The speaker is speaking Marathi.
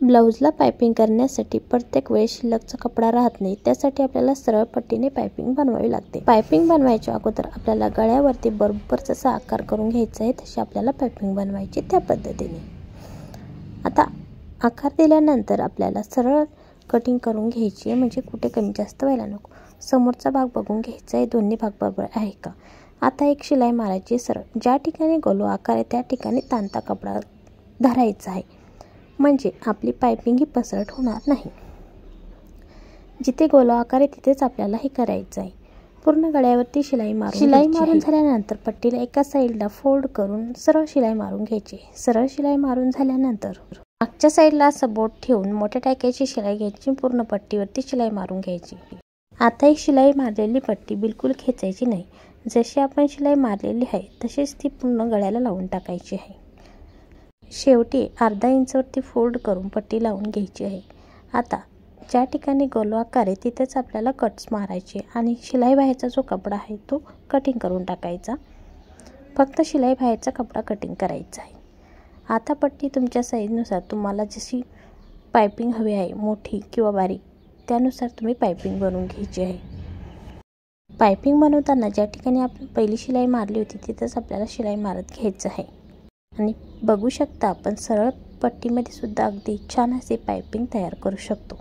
ब्लाऊजला पायपिंग करण्यासाठी प्रत्येक वेळेस शिल्लकचा कपडा राहत नाही, त्यासाठी आपल्याला सरळ पट्टीने पायपिंग बनवावी लागते। पायपिंग बनवायच्या अगोदर आपल्याला गळ्यावरती बरोबर जसा आकार करून घ्यायचा आहे तशी आपल्याला पायपिंग बनवायची त्या पद्धतीने। आता आकार दिल्यानंतर आपल्याला सरळ कटिंग करून घ्यायची आहे, म्हणजे कुठे कमी जास्त व्हायला नको। समोरचा भाग बघून घ्यायचा आहे, दोन्ही भाग बरोबर आहे का। आता एक शिलाई मारायची सरळ, ज्या ठिकाणी गोल आकार आहे त्या ठिकाणी ताणता कपडा धरायचा आहे, म्हणजे आपली पायपिंग ही पसरट होणार नाही। जिथे गोल आकार आहे तिथेच आपल्याला हे करायचं आहे। पूर्ण गळ्यावरती शिलाई मारून झाल्यानंतर पट्टीला एका साईडला फोल्ड करून सरळ शिलाई मारून घ्यायची। सरळ शिलाई मारून झाल्यानंतर मागच्या साईडला असं बोट ठेवून मोठ्या टाक्याची शिलाई घ्यायची, पूर्ण पट्टीवरती शिलाई मारून घ्यायची। आता ही शिलाई मारलेली पट्टी बिलकुल खेचायची नाही, जशी आपण शिलाई मारलेली आहे तशीच ती पूर्ण गळ्याला लावून टाकायची आहे। शेवटी अर्धा इंचवरती फोल्ड करून पट्टी लावून घ्यायची आहे। आता ज्या ठिकाणी गोल आकार आहे तिथेच आपल्याला कट्स मारायचे आणि शिलाई बाहेरचा जो कपडा आहे तो कटिंग करून टाकायचा। फक्त शिलाई बाहेरचा कपडा कटिंग करायचा आहे। आता पट्टी तुमच्या साईजनुसार तुम्हाला जशी पायपिंग हवी आहे, मोठी किंवा बारीक, त्यानुसार तुम्ही पायपिंग बनवून घ्यायची आहे। पायपिंग बनवताना ज्या ठिकाणी आपण पहिली शिलाई मारली होती तिथेच आपल्याला शिलाई मारत घ्यायचं आहे। आणि बघू शकता आपण सरळ पट्टीमध्ये सुद्धा अगदी छान असे पायपिंग तयार करू शकतो।